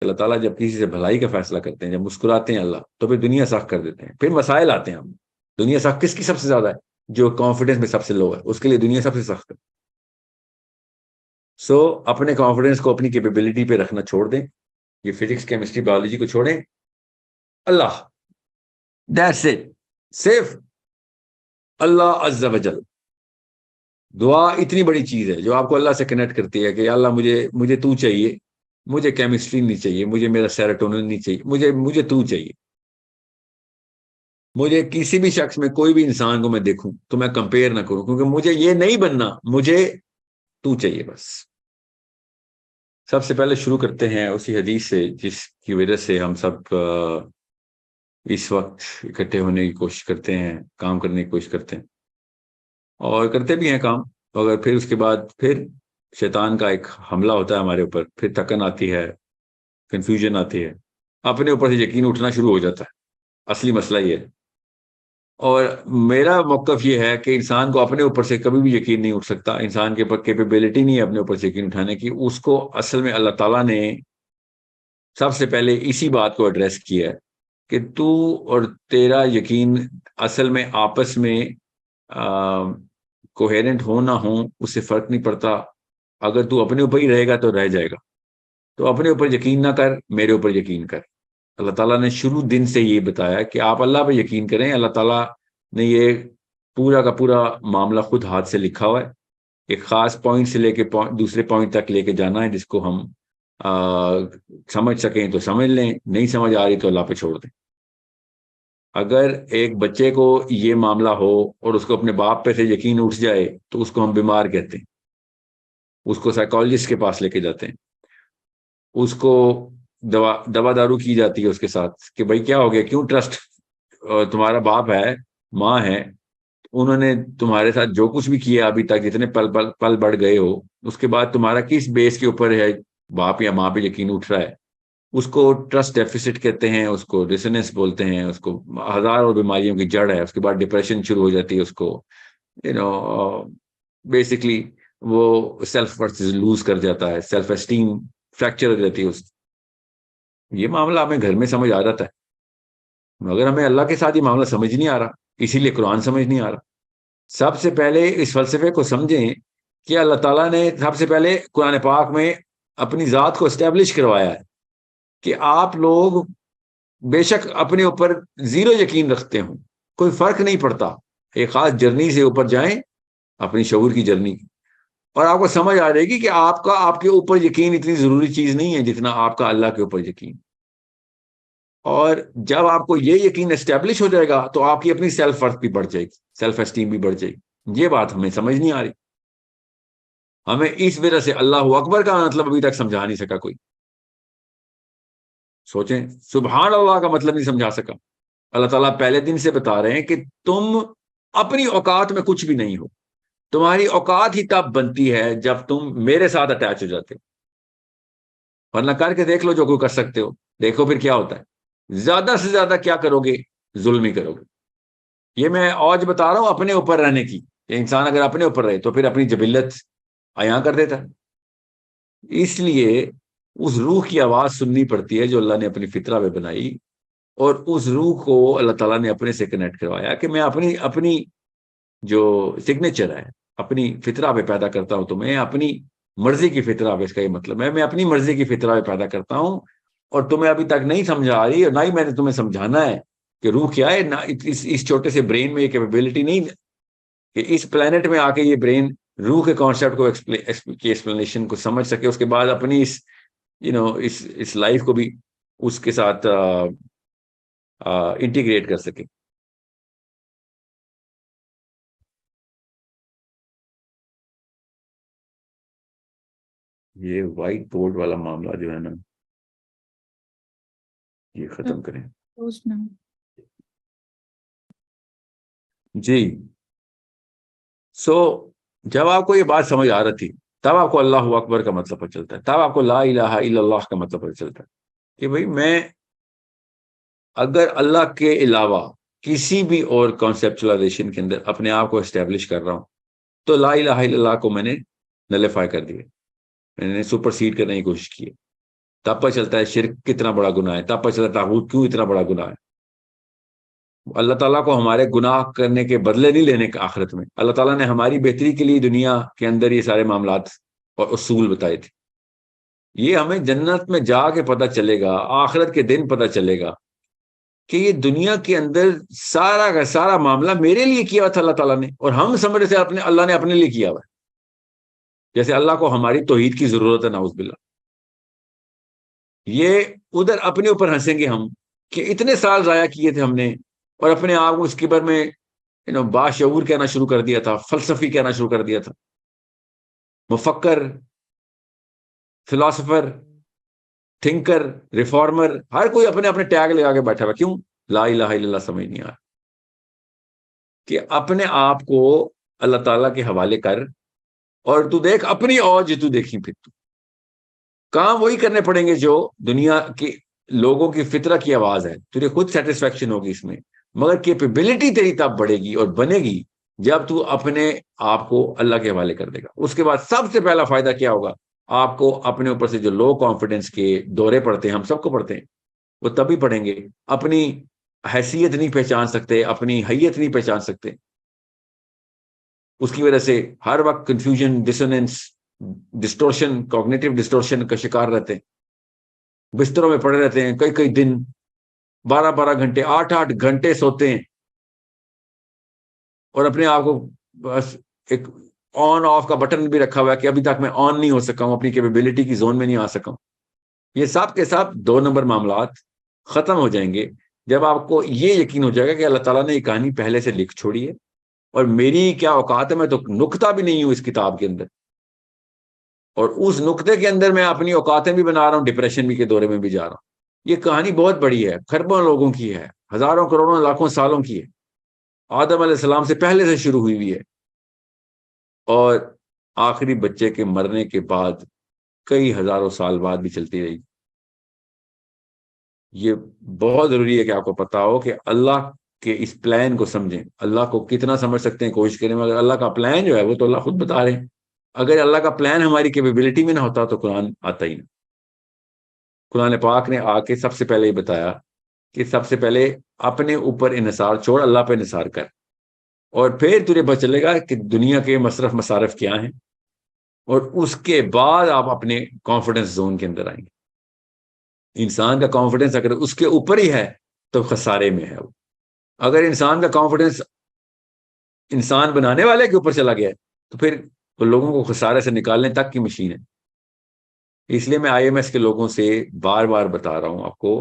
اللہ تعالیٰ جب کسی سے بھلائی کا فیصلہ کرتے ہیں، جب مسکراتے ہیں اللہ، تو پھر دنیا سخت کر دیتے ہیں، پھر مسائل آتے ہیں ہم. دنیا سخت کس کی سب سے زیادہ ہے؟ جو کانفیڈنس میں سب سے لو ہے، اس کے لیے دنیا سب سے سخت ہے. سو اپنے کانفیڈنس کو اپنی کیپیبلٹی پہ رکھنا چھوڑ دیں. یہ فزکس کیمسٹری بایولوجی کو چھوڑیں. اللہ، دیٹس اٹ. صرف اللہ عز و جل. دعا اتنی بڑی چیز ہے جو آپ کو اللہ سے کنیکٹ کرتی ہے کہ اللہ مجھے تو چاہیے، مجھے کیمسٹری نہیں چاہیے، مجھے میرا سیروٹونن نہیں چاہیے، مجھے تو چاہیے. مجھے کسی بھی شخص میں، کوئی بھی انسان کو میں دیکھوں تو میں کمپیئر نہ کروں، کیونکہ مجھے یہ نہیں بننا، مجھے تو چاہیے بس. سب سے پہلے شروع کرتے ہیں اسی حدیث سے جس کی وجہ سے ہم سب اس وقت اکٹھے ہونے کی کوشش کرتے ہیں، کام کرنے کی کوشش کرتے ہیں اور کرتے بھی ہیں کام. مگر پھر اس کے بعد پھر شیطان کا ایک حملہ ہوتا ہے ہمارے اوپر، پھر تھکن آتی ہے، کنفیوژن آتی ہے، اپنے اوپر سے یقین اٹھنا شروع ہو جاتا ہے. اصلی مسئلہ یہ ہے. اور میرا موقف یہ ہے کہ انسان کو اپنے اوپر سے کبھی بھی یقین نہیں اٹھ سکتا. انسان کے اوپر کیپیبلٹی نہیں ہے اپنے اوپر سے یقین اٹھانے کی. اس کو اصل میں اللہ تعالیٰ نے سب سے پہلے اسی بات کو ایڈریس کیا ہے کہ تو اور تیرا یقین اصل میں آپس میں کوہیرنٹ ہو نہ ہو، اس سے فرق نہیں پڑتا. اگر تو اپنے اوپر ہی رہے گا تو رہ جائے گا. تو اپنے اوپر یقین نہ کر، میرے اوپر یقین کر. اللہ تعالیٰ نے شروع دن سے یہ بتایا کہ آپ اللہ پہ یقین کریں. اللہ تعالیٰ نے یہ پورا کا پورا معاملہ خود ہاتھ سے لکھا ہوا ہے. ایک خاص پوائنٹ سے لے کے دوسرے پوائنٹ تک لے کے جانا ہے، جس کو ہم سمجھ سکیں تو سمجھ لیں، نہیں سمجھ آ رہی تو اللہ پہ چھوڑ دیں. اگر ایک بچے کو یہ معاملہ ہو اور اس کو اپنے باپ پہ سے یقین اٹھ جائے تو اس کو ہم بیمار کہتے ہیں. اس کو سائیکالوجسٹ کے پاس لے کے جاتے ہیں، اس کو دوا دارو کی جاتی ہے اس کے ساتھ کہ بھائی کیا ہو گیا، کیوں ٹرسٹ، تمہارا باپ ہے، ماں ہے، انہوں نے تمہارے ساتھ جو کچھ بھی کیا ابھی تک، جتنے پل بڑھ گئے ہو، اس کے بعد تمہارا کس بیس کے اوپر ہے باپ یا ماں پہ یقین اٹھ رہا ہے. اس کو ٹرسٹ ڈیفیسٹ کہتے ہیں، اس کو ڈسنس بولتے ہیں، اس کو ہزاروں بیماریوں کی جڑ ہے. اس کے بعد ڈپریشن شروع ہو جاتی ہے اس کو، بیسکلی وہ سیلف ورتھ لوز کر جاتا ہے، سیلف اسٹیم فریکچر ہو جاتی ہے. یہ معاملہ ہمیں گھر میں سمجھ آ جاتا ہے، مگر ہمیں اللہ کے ساتھ یہ معاملہ سمجھ نہیں آ رہا، اسی لیے قرآن سمجھ نہیں آ رہا. سب سے پہلے اس فلسفے کو سمجھیں کہ اللہ تعالیٰ نے سب سے پہلے قرآن پاک میں اپنی ذات کو اسٹیبلش کروایا ہے کہ آپ لوگ بے شک اپنے اوپر زیرو یقین رکھتے ہوں، کوئی فرق نہیں پڑتا، ایک خاص جرنی سے اوپر جائیں، اپنی شعور کی جرنی، اور آپ کو سمجھ آ جائے گی کہ آپ کے اوپر یقین اتنی ضروری چیز نہیں ہے جتنا آپ کا اللہ کے اوپر یقین. اور جب آپ کو یہ یقین اسٹیبلش ہو جائے گا تو آپ کی اپنی سیلف ورتھ بھی بڑھ جائے گی، سیلف اسٹیم بھی بڑھ جائے گی. یہ بات ہمیں سمجھ نہیں آ رہی. ہمیں اس وجہ سے اللہ اکبر کا مطلب ابھی تک سمجھا نہیں سکا کوئی. سوچیں، سبحان اللہ کا مطلب نہیں سمجھا سکا. اللہ تعالیٰ پہلے دن سے بتا رہے ہیں کہ تم اپنی اوقات میں کچھ بھی نہیں ہو. تمہاری اوقات ہی تب بنتی ہے جب تم میرے ساتھ اٹیچ ہو جاتے ہو. ورنہ کر کے دیکھ لو جو کوئی کر سکتے ہو، دیکھو پھر کیا ہوتا ہے. زیادہ سے زیادہ کیا کرو گے؟ ظلم ہی کرو گے. یہ میں آج بتا رہا ہوں اپنے اوپر رہنے کی. انسان اگر اپنے اوپر رہے تو پھر اپنی جبلت عیاں کر دیتا ہے. اس لیے اس روح کی آواز سننی پڑتی ہے جو اللہ نے اپنی فطرہ میں بنائی، اور اس روح کو اللہ تعالیٰ نے اپنے سے کنیکٹ کروایا کہ میں اپنی جو سگنیچر ہے، اپنی فطرہ پہ پیدا کرتا ہوں تمہیں، اپنی مرضی کی فطرہ پہ. اس کا یہ مطلب ہے میں اپنی مرضی کی فطرہ پہ پیدا کرتا ہوں، اور تمہیں ابھی تک نہیں سمجھا آ رہی، اور نہ ہی میں نے تمہیں سمجھانا ہے کہ روح کیا ہے. نہ اس چھوٹے سے برین میں یہ کیپیبلٹی نہیں کہ اس پلانٹ میں آ کے یہ برین روح کے کانسیپٹ کو کی ایکسپلینیشن کو سمجھ سکے، اس کے بعد اپنی اس لائف کو بھی اس کے ساتھ انٹیگریٹ کر سکے. یہ وائٹ بورڈ والا معاملہ جو ہے نا، یہ ختم کریں. جی. جب آپ کو یہ بات سمجھ آ رہی تھی تب آپ کو اللہ اکبر کا مطلب پتہ چلتا ہے، تب آپ کو لا الہ الا اللہ کا مطلب پتہ چلتا ہے کہ بھئی میں اگر اللہ کے علاوہ کسی بھی اور کانسیپچلائزیشن کے اندر اپنے آپ کو اسٹیبلش کر رہا ہوں تو لا الہ الا اللہ کو میں نے نلیفائی کر دیا، میں نے سپر سیڈ کرنے کی کوشش کی. تب پتہ چلتا ہے شرک کتنا بڑا گناہ ہے، تب پتہ چلتا ہے طاغوت کیوں اتنا بڑا گناہ ہے۔ اللہ تعالیٰ کو ہمارے گناہ کرنے کے بدلے نہیں لینے کا آخرت میں، اللہ تعالیٰ نے ہماری بہتری کے لیے دنیا کے اندر یہ سارے معاملات اور اصول بتائے تھے۔ یہ ہمیں جنت میں جا کے پتہ چلے گا، آخرت کے دن پتہ چلے گا کہ یہ دنیا کے اندر سارا کا سارا معاملہ میرے لیے کیا ہوا تھا اللہ تعالیٰ نے، اور ہم سمجھ رہے تھے اللہ نے اپنے لیے کیا ہوا ہے، جیسے اللہ کو ہماری توحید کی ضرورت ہے، نعوذ باللہ۔ یہ ادھر اپنے اوپر ہنسیں گے ہم کہ اتنے سال ضائع کیے تھے ہم نے، اور اپنے آپ کو اس کبر میں باشعور کہنا شروع کر دیا تھا، فلسفی کہنا شروع کر دیا تھا، مفکر، فلاسفر، تھنکر، ریفارمر، ہر کوئی اپنے اپنے ٹیگ لگا کے بیٹھا ہوا۔ کیوں؟ لا الہ الا اللہ سمجھ نہیں آ رہا کہ اپنے آپ کو اللہ تعالیٰ کے حوالے کر، اور تو دیکھ اپنی اوج تو دیکھی، پھر تو کام وہی کرنے پڑیں گے جو دنیا کی لوگوں کی فطرت کی آواز ہے، تجھے خود سیٹسفیکشن ہوگی اس میں، مگر کیپیبلٹی تیری تب بڑھے گی اور بنے گی جب تو اپنے آپ کو اللہ کے حوالے کر دے گا۔ اس کے بعد سب سے پہلا فائدہ کیا ہوگا؟ آپ کو اپنے اوپر سے جو لو کانفیڈنس کے دورے پڑتے ہیں، ہم سب کو پڑھتے ہیں، وہ تبھی پڑھیں گے۔ اپنی حیثیت نہیں پہچان سکتے، اپنی حیت نہیں پہچان سکتے، اس کی وجہ سے ہر وقت confusion, dissonance, distortion, cognitive distortion کا شکار رہتے ہیں، بستروں میں پڑے رہتے ہیں کئی کئی دن، 12 گھنٹے، 8 گھنٹے سوتے ہیں، اور اپنے آپ کو بس ایک آن آف کا بٹن بھی رکھا ہوا ہے کہ ابھی تک میں آن نہیں ہو سکا ہوں، اپنی کیپیبلٹی کی زون میں نہیں آ سکا ہوں۔ یہ سب کے ساتھ 2 نمبر معاملات ختم ہو جائیں گے جب آپ کو یہ یقین ہو جائے گا کہ اللہ تعالیٰ نے یہ کہانی پہلے سے لکھ چھوڑی ہے، اور میری کیا اوقات ہے، میں تو نقطہ بھی نہیں ہوں اس کتاب کے اندر، اور اس نقطے کے اندر میں اپنی اوقاتیں بھی بنا رہا ہوں، ڈپریشن بھی کے دورے میں بھی جا رہا ہوں۔ یہ کہانی بہت بڑی ہے، خربوں لوگوں کی ہے، ہزاروں کروڑوں لاکھوں سالوں کی ہے، آدم علیہ السلام سے پہلے سے شروع ہوئی ہوئی ہے، اور آخری بچے کے مرنے کے بعد کئی ہزاروں سال بعد بھی چلتی رہی۔ یہ بہت ضروری ہے کہ آپ کو پتا ہو کہ اللہ کے اس پلان کو سمجھیں۔ اللہ کو کتنا سمجھ سکتے ہیں کوشش کریں، مگر اللہ کا پلان جو ہے وہ تو اللہ خود بتا رہے ہیں۔ اگر اللہ کا پلان ہماری کیپیبلٹی میں نہ ہوتا تو قرآن آتا ہی نہ۔ قرآن پاک نے آ کے سب سے پہلے یہ بتایا کہ سب سے پہلے اپنے اوپر انحصار چھوڑ، اللہ پہ انحصار کر، اور پھر تجھے پتہ چلے گا کہ دنیا کے مصرف مصارف کیا ہیں، اور اس کے بعد آپ اپنے کانفیڈنس زون کے اندر آئیں گے۔ انسان کا کانفیڈنس اگر اس کے اوپر ہی ہے تو خسارے میں ہے وہ۔ اگر انسان کا کانفیڈنس انسان بنانے والے کے اوپر چلا گیا ہے تو پھر وہ لوگوں کو خسارے سے نکالنے تک کی مشین ہے۔ اس لیے میں آئی ایم ایس کے لوگوں سے بار بار بتا رہا ہوں آپ کو،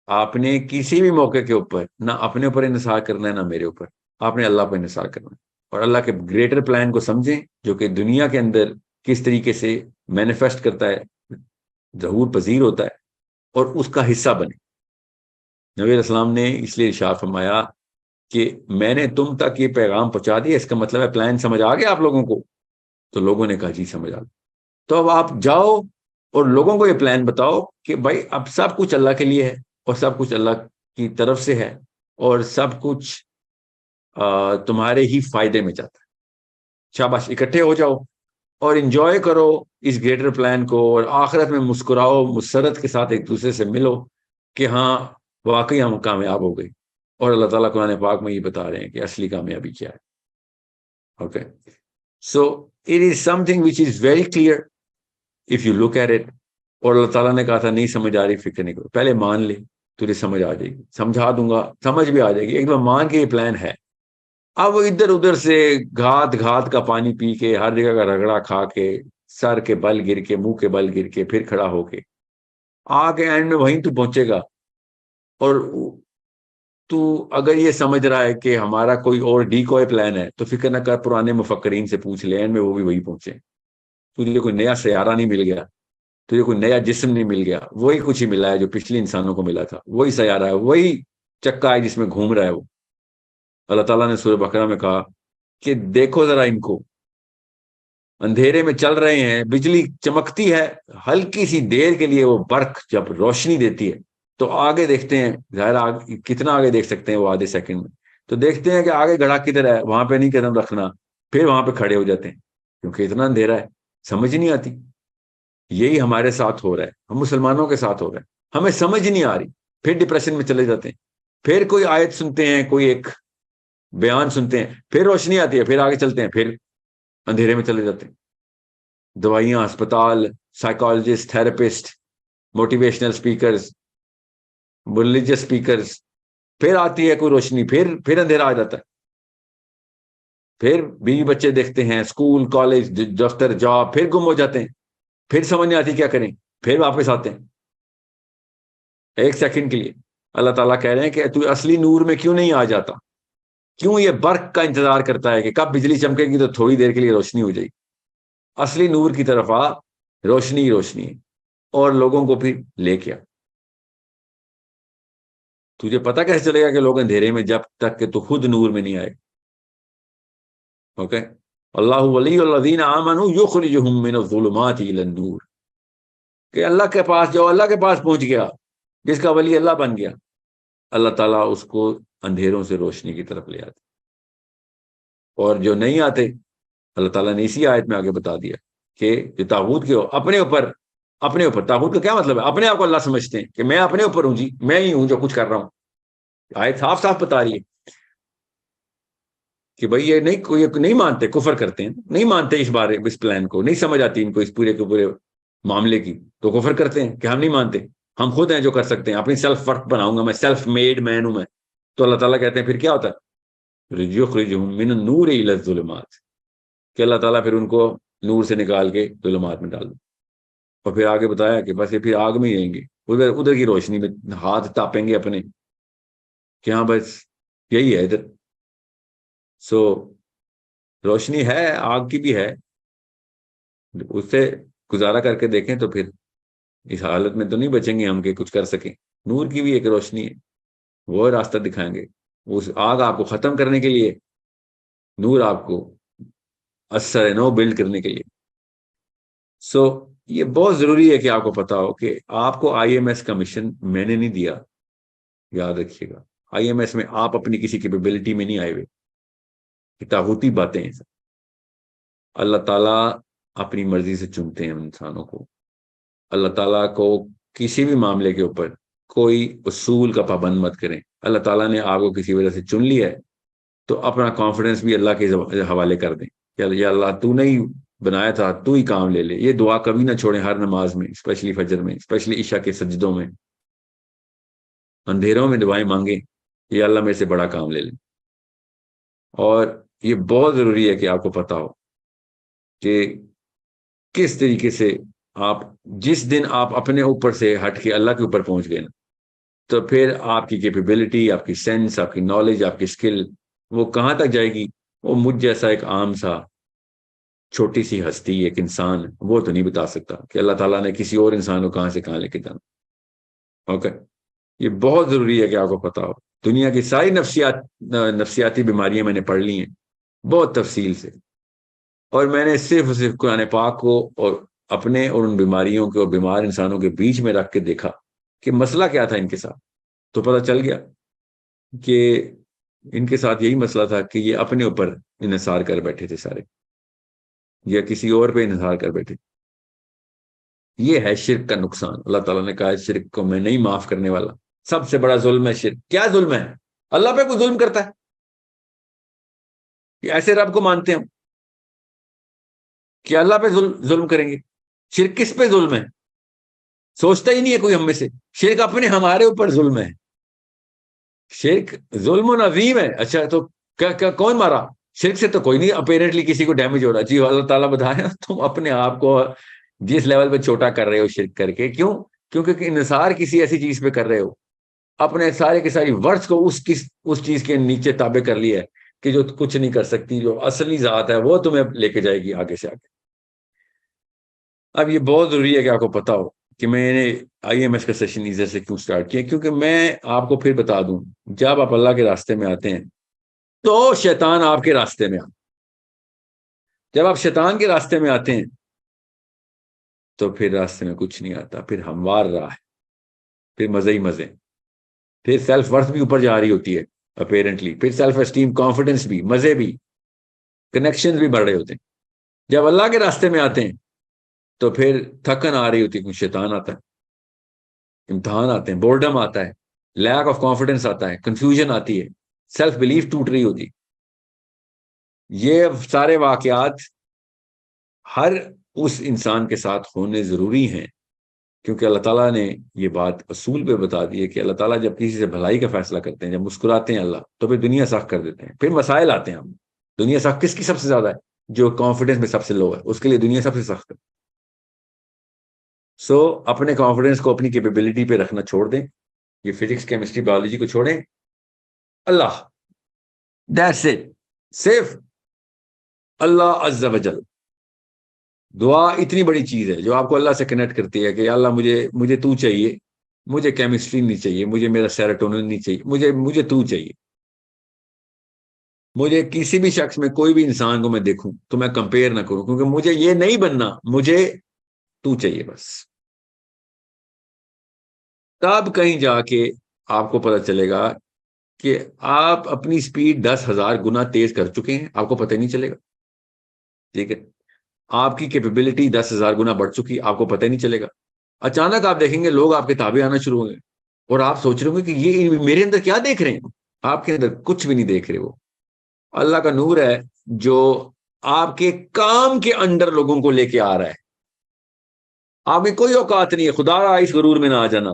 آپ نے کسی بھی موقع کے اوپر نہ اپنے اوپر انحصار کرنا ہے، نہ میرے اوپر، آپ نے اللہ پر انحصار کرنا ہے، اور اللہ کے گریٹر پلان کو سمجھیں جو کہ دنیا کے اندر کس طریقے سے مینیفیسٹ کرتا ہے، ظہور پذیر ہوتا ہے، اور اس کا حصہ بنے۔ نبی علیہ السلام نے اس لیے ارشاد فرمایا کہ میں نے تم تک یہ پیغام پہنچا دیا، اس کا مطلب ہے پلان سمجھ آ گیا آپ لوگوں کو؟ تو لوگوں نے کہا جی سمجھ آ گیا۔ تو اب آپ جاؤ اور لوگوں کو یہ پلان بتاؤ کہ بھائی اب سب کچھ اللہ کے لیے ہے، اور سب کچھ اللہ کی طرف سے ہے، اور سب کچھ تمہارے ہی فائدے میں جاتا ہے۔ شاباش، اکٹھے ہو جاؤ اور انجوائے کرو اس گریٹر پلان کو، اور آخرت میں مسکراؤ، مسرت کے ساتھ ایک دوسرے سے ملو کہ ہاں واقعی ہم کامیاب ہو گئی۔ اور اللہ تعالیٰ قرآن پاک میں یہ بتا رہے ہیں کہ اصلی کامیابی کیا ہے۔ Okay, so it is something which is very clear if you look at it. اور اللہ تعالیٰ نے کہا تھا نہیں سمجھ آ رہی فکر نہیں کرو، پہلے مان لے، تجھے سمجھ آ جائے گی، سمجھا دوں گا، سمجھ بھی آ جائے گی، ایک بار مان کے یہ پلان ہے۔ اب وہ ادھر ادھر سے گھات کا پانی پی کے، ہر جگہ کا رگڑا کھا کے، سر کے بل گر کے، منہ کے بل گر کے، پھر کھڑا ہو کے آ کے اینڈ میں وہیں تو پہنچے گا۔ اور تو اگر یہ سمجھ رہا ہے کہ ہمارا کوئی اور ڈیکوئے پلان ہے تو فکر نہ کر، پرانے مفکرین سے پوچھ لے، اینڈ میں وہ بھی وہی پہنچے۔ تجھے کوئی نیا سیارہ نہیں مل گیا، تجھے کوئی نیا جسم نہیں مل گیا، وہی کچھ ہی ملا ہے جو پچھلے انسانوں کو ملا تھا، وہی سیارہ ہے، وہی چکا ہے جس میں گھوم رہا ہے وہ۔ اللہ تعالیٰ نے سورہ بقرہ میں کہا کہ دیکھو ذرا ان کو، اندھیرے میں چل رہے ہیں، بجلی چمکتی ہے، ہلکی سی دیر کے لیے وہ برق جب روشنی دیتی ہے تو آگے دیکھتے ہیں، ظاہر کتنا آگے دیکھ سکتے ہیں وہ آدھے سیکنڈ میں، تو دیکھتے ہیں کہ آگے گڑھا کدھر ہے، وہاں پہ نہیں قدم رکھنا، پھر وہاں پہ کھڑے ہو جاتے ہیں کیونکہ اتنا اندھیرا ہے، سمجھ نہیں آتی۔ یہی ہمارے ساتھ ہو رہا ہے، ہم مسلمانوں کے ساتھ ہو رہا ہے، ہمیں سمجھ نہیں آ رہی، پھر ڈپریشن میں چلے جاتے ہیں، پھر کوئی آیت سنتے ہیں، کوئی ایک بیان سنتے ہیں، پھر روشنی آتی ہے، پھر آگے چلتے ہیں، پھر اندھیرے میں چلے جاتے ہیں۔ دوائیاں، ہسپتال، psychologist, therapist, motivational speakers, religious speakers, پھر آتی ہے کوئی روشنی، پھر اندھیرا آ جاتا ہے، پھر بیوی بچے دیکھتے ہیں، اسکول، کالج، دفتر، جاب، پھر گم ہو جاتے ہیں، پھر سمجھ نہیں آتی کیا کریں، پھر واپس آتے ہیں ایک سیکنڈ کے لیے۔ اللہ تعالیٰ کہہ رہے ہیں کہ تو اصلی نور میں کیوں نہیں آ جاتا، کیوں یہ برق کا انتظار کرتا ہے کہ کب بجلی چمکے گی تو تھوڑی دیر کے لیے روشنی ہو جائے گی۔ اصلی نور کی طرف آ، روشنی ہی روشنی ہے، اور لوگوں کو پھر لے کے آ۔ تجھے پتا کیسے چلے گا کہ لوگ اندھیرے میں، جب تک کہ تو خود نور میں نہیں آئے؟ اوکے، اللہ ولی الذین آمنوا یخرجہم من الظلمات الی النور، کہ اللہ کے پاس، جو اللہ کے پاس پہنچ گیا، جس کا ولی اللہ بن گیا، اللہ تعالیٰ اس کو اندھیروں سے روشنی کی طرف لے آتے، اور جو نہیں آتے، اللہ تعالیٰ نے اسی آیت میں آگے بتا دیا کہ جو طاغوت کے ہو، اپنے اوپر طاغوت کا کیا مطلب ہے؟ اپنے آپ کو اللہ سمجھتے ہیں کہ میں اپنے اوپر ہوں، جی میں ہی ہوں جو کچھ کر رہا ہوں۔ آیت صاف صاف بتا رہی ہے کہ بھائی یہ نہیں مانتے، کفر کرتے ہیں، نہیں مانتے اس پلان کو، نہیں سمجھ آتی ان کو اس پورے کے پورے معاملے کی، تو کفر کرتے ہیں کہ ہم نہیں مانتے، ہم خود ہیں جو کر سکتے ہیں، اپنی سیلف ورک بناؤں گا میں، سیلف میڈ مین ہوں میں۔ تو اللہ تعالیٰ کہتے ہیں پھر کیا ہوتا ہے؟ یخرجہم من النور الی الظلمات، کہ اللہ تعالیٰ پھر ان کو نور سے نکال کے ظلمات میں ڈال دو، اور پھر آگے بتایا کہ بس یہ پھر آگ میں ہی رہیں گے، ادھر کی روشنی میں ہاتھ تاپیں گے اپنے کہ ہاں بس یہی ہے ادھر۔ سو روشنی ہے، آگ کی بھی ہے، اس سے گزارا کر کے دیکھیں تو پھر اس حالت میں تو نہیں بچیں گے ہم کہ کچھ کر سکیں۔ نور کی بھی ایک روشنی ہے، وہ راستہ دکھائیں گے، اس آگ آپ کو ختم کرنے کے لیے، نور آپ کو اثر نو بلڈ کرنے کے لیے۔ سو یہ بہت ضروری ہے کہ آپ کو پتا ہو کہ آپ کو آئی ایم ایس کا مشن میں نے نہیں دیا، یاد رکھیے گا۔ آئی ایم ایس میں آپ اپنی کسی کیپیبلٹی میں نہیں آئے ہوئے، طاغوتی باتیں ہیں۔ اللہ تعالیٰ اپنی مرضی سے چنتے ہیں انسانوں کو۔ اللہ تعالیٰ کو کسی بھی معاملے کے اوپر کوئی اصول کا پابند مت کریں۔ اللہ تعالیٰ نے آپ کو کسی وجہ سے چن لیا ہے تو اپنا کانفیڈنس بھی اللہ کے حوالے کر دیں کہ یا اللہ تو نہیں بنایا تھا، تو ہی کام لے لے۔ یہ دعا کبھی نہ چھوڑیں، ہر نماز میں، اسپیشلی فجر میں، اسپیشلی عشاء کے سجدوں میں، اندھیروں میں دعائیں مانگیں، یہ اللہ میں سے بڑا کام لے لیں۔ اور یہ بہت ضروری ہے کہ آپ کو پتا ہو کہ کس طریقے سے آپ، جس دن آپ اپنے اوپر سے ہٹ کے اللہ کے اوپر پہنچ گئے نا، تو پھر آپ کی کیپیبلٹی، آپ کی سینس، آپ کی نالج، آپ کی اسکل، وہ کہاں تک جائے گی؟ وہ مجھ جیسا ایک عام سا چھوٹی سی ہستی، ایک انسان، وہ تو نہیں بتا سکتا کہ اللہ تعالیٰ نے کسی اور انسان کو کہاں سے کہاں لے کے جانا۔ اوکے، یہ بہت ضروری ہے کہ آپ کو پتا ہو۔ دنیا کی ساری نفسیاتی بیماریاں میں نے پڑھ لی ہیں بہت تفصیل سے، اور میں نے صرف قرآن پاک کو اور اپنے اور ان بیماریوں کے اور بیمار انسانوں کے بیچ میں رکھ کے دیکھا کہ مسئلہ کیا تھا ان کے ساتھ، تو پتہ چل گیا کہ ان کے ساتھ یہی مسئلہ تھا کہ یہ اپنے اوپر انحصار کر بیٹھے تھے سارے، یا کسی اور پہ انحصار کر بیٹھے۔ یہ ہے شرک کا نقصان۔ اللہ تعالیٰ نے کہا شرک کو میں نہیں معاف کرنے والا، سب سے بڑا ظلم ہے شرک۔ کیا ظلم ہے؟ اللہ پہ کوئی ظلم کرتا ہے؟ کہ ایسے رب کو مانتے ہیں کہ اللہ پہ ظلم کریں گے؟ شرک کس پہ ظلم ہے؟ سوچتا ہی نہیں ہے کوئی ہم میں سے۔ شرک ہمارے اوپر ظلم ہے۔ شرک ظلم و عظیم ہے۔ اچھا تو کیا کون مارا؟ شرک سے تو کوئی نہیں اپیرنٹلی کسی کو ڈیمیج ہو رہا۔ جی اللہ تعالیٰ بتائیں تم اپنے آپ کو جس لیول پہ چھوٹا کر رہے ہو شرک کر کے، کیوں؟ کیونکہ انحصار کسی ایسی چیز پہ کر رہے ہو، اپنے سارے کے ساری ورڈز کو اس چیز کے نیچے تابع کر لیا ہے کہ جو کچھ نہیں کر سکتی، جو اصلی ذات ہے وہ تمہیں لے کے جائے گی آگے سے آگے۔ اب یہ بہت ضروری ہے کہ آپ کو پتا ہو کہ میں نے آئی ایم ایس کا سیشن ادھر سے کیوں سٹارٹ کیا، کیونکہ میں آپ کو پھر بتا دوں، جب آپ اللہ کے راستے میں آتے ہیں تو شیطان آپ کے راستے میں آتا۔ جب آپ شیطان کے راستے میں آتے ہیں تو پھر راستے میں کچھ نہیں آتا، پھر ہموار راہ ہے، پھر مزے ہی مزے، پھر سیلف ورتھ بھی اوپر جا رہی ہوتی ہے اپیرنٹلی، پھر سیلف اسٹیم، کانفیڈنس بھی، مزے بھی، کنیکشن بھی بڑھ رہے ہوتے ہیں۔ جب اللہ کے راستے میں آتے ہیں تو پھر تھکن آ رہی ہوتی ہے، کیونکہ شیطان آتا ہے، امتحان آتے ہیں، بورڈم آتا ہے، لیک آف کانفیڈنس آتا ہے، کنفیوژن آتی ہے، سیلف بلیف ٹوٹ رہی ہوتی. یہ سارے واقعات ہر اس انسان کے ساتھ ہونے ضروری ہیں، کیونکہ اللہ تعالیٰ نے یہ بات اصول پہ بتا دی ہے کہ اللہ تعالیٰ جب کسی سے بھلائی کا فیصلہ کرتے ہیں، جب مسکراتے ہیں اللہ، تو پھر دنیا سخت کر دیتے ہیں، پھر مسائل آتے ہیں. ہم دنیا سخت کس کی سب سے زیادہ ہے؟ جو کانفیڈنس میں سب سے لو ہے، اس کے لیے دنیا سب سے سخت ہے. سو اپنے کانفیڈنس کو اپنی کیپیبلٹی پہ رکھنا چھوڑ دیں، یہ فزکس کیمسٹری بایولوجی کو چھوڑیں. اللہ، دیٹس اٹ، صرف اللہ عز و جل. دعا اتنی بڑی چیز ہے جو آپ کو اللہ سے کنیکٹ کرتی ہے کہ اللہ مجھے تو چاہیے، مجھے کیمسٹری نہیں چاہیے، مجھے میرا سیروٹونن نہیں چاہیے، مجھے تو چاہیے. مجھے کسی بھی شخص میں، کوئی بھی انسان کو میں دیکھوں تو میں کمپیئر نہ کروں، کیونکہ مجھے یہ نہیں بننا، مجھے تو چاہیے بس. تب کہیں جا کے آپ کو پتہ چلے گا کہ آپ اپنی سپیڈ 10,000 گنا تیز کر چکے ہیں، آپ کو پتہ نہیں چلے گا. ٹھیک ہے، آپ کی کیپیبلٹی 10,000 گنا بڑھ چکی، آپ کو پتہ نہیں چلے گا. اچانک آپ دیکھیں گے لوگ آپ کے تابع آنا شروع ہوں گے، اور آپ سوچ رہے ہوں گے کہ یہ میرے اندر کیا دیکھ رہے ہیں. آپ کے اندر کچھ بھی نہیں دیکھ رہے، وہ اللہ کا نور ہے جو آپ کے کام کے اندر لوگوں کو لے کے آ رہا ہے. آپ کی کوئی اوقات نہیں ہے. خدا اس غرور میں نہ آ جانا،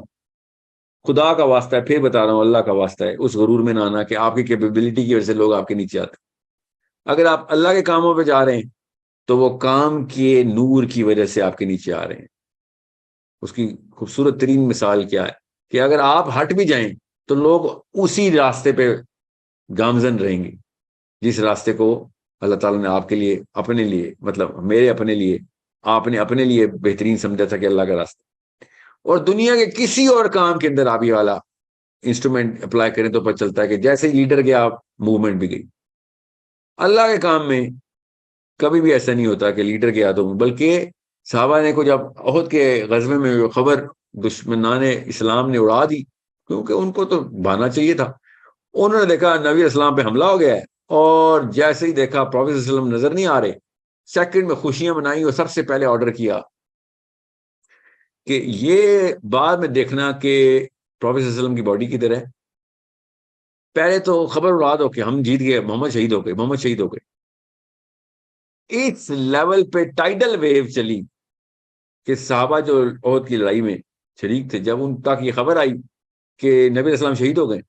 خدا کا واسطہ ہے، پھر بتا رہا ہوں، اللہ کا واسطہ ہے، اس غرور میں نہ آنا کہ آپ کی کیپیبلٹی کی وجہ سے لوگ آپ کے نیچے آتے. اگر آپ اللہ کے کاموں پہ جا رہے ہیں تو وہ کام کے نور کی وجہ سے آپ کے نیچے آ رہے ہیں. اس کی خوبصورت ترین مثال کیا ہے کہ اگر آپ ہٹ بھی جائیں تو لوگ اسی راستے پہ گامزن رہیں گے، جس راستے کو اللہ تعالیٰ نے آپ کے لیے، اپنے لیے، مطلب میرے اپنے لیے، آپ نے اپنے لیے بہترین سمجھا تھا کہ اللہ کا راستہ. اور دنیا کے کسی اور کام کے اندر آپ یہ والا انسٹرومنٹ اپلائی کریں تو پتہ چلتا ہے کہ جیسے لیڈر گیا موومنٹ بھی گئی. اللہ کے کام میں کبھی بھی ایسا نہیں ہوتا کہ لیڈر گیا تو، بلکہ صحابہ نے کو جب احد کے غزوے میں خبر دشمنان اسلام نے اڑا دی، کیونکہ ان کو تو بھانا چاہیے تھا، انہوں نے دیکھا نبی اسلام پہ حملہ ہو گیا ہے، اور جیسے ہی دیکھا پروفیٹ صلی اللہ علیہ وسلم نظر نہیں آ رہے، سیکنڈ میں خوشیاں منائی اور سب سے پہلے آرڈر کیا کہ یہ بعد میں دیکھنا کہ پروفیٹ صلی اللہ علیہ وسلم کی باڈی کدھر ہے. پہلے تو خبر اڑا دو کہ ہم جیت گئے، محمد شہید ہو گئے، محمد شہید ہو گئے. اس لیول پہ ٹائیڈل ویو چلی کہ صحابہ جو احد کی لڑائی میں شریک تھے، جب ان تک یہ خبر آئی کہ نبی اسلام شہید ہو گئے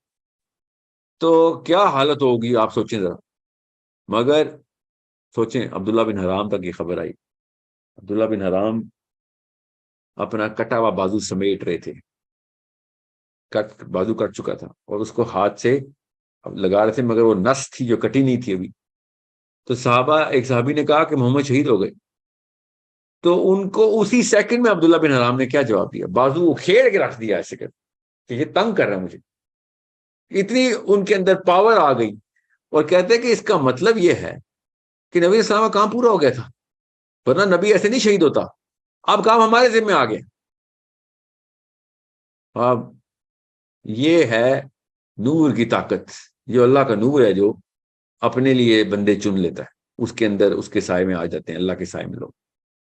تو کیا حالت ہوگی آپ سوچیں ذرا. مگر سوچیں، عبداللہ بن حرام تک یہ خبر آئی. عبداللہ بن حرام اپنا کٹا ہوا بازو سمیٹ رہے تھے، بازو کٹ چکا تھا اور اس کو ہاتھ سے لگا رہے تھے، مگر وہ نس تھی جو کٹی نہیں تھی ابھی. تو ایک صحابی نے کہا کہ محمد شہید ہو گئے. تو ان کو اسی سیکنڈ میں عبداللہ بن حرام نے کیا جواب دیا؟ بازو کھیڑ کے رکھ دیا ایسے کر کہ یہ تنگ کر رہا ہے مجھے. اتنی ان کے اندر پاور آ گئی، اور کہتے ہیں کہ اس کا مطلب یہ ہے کہ نبی اسلام کا کام پورا ہو گیا تھا، ورنہ نبی ایسے نہیں شہید ہوتا، اب کام ہمارے ذمہ آ گیا. اب یہ ہے نور کی طاقت، جو اللہ کا نور ہے جو اپنے لیے بندے چن لیتا ہے، اس کے اندر اس کے سائے میں آ جاتے ہیں، اللہ کے سائے میں لوگ.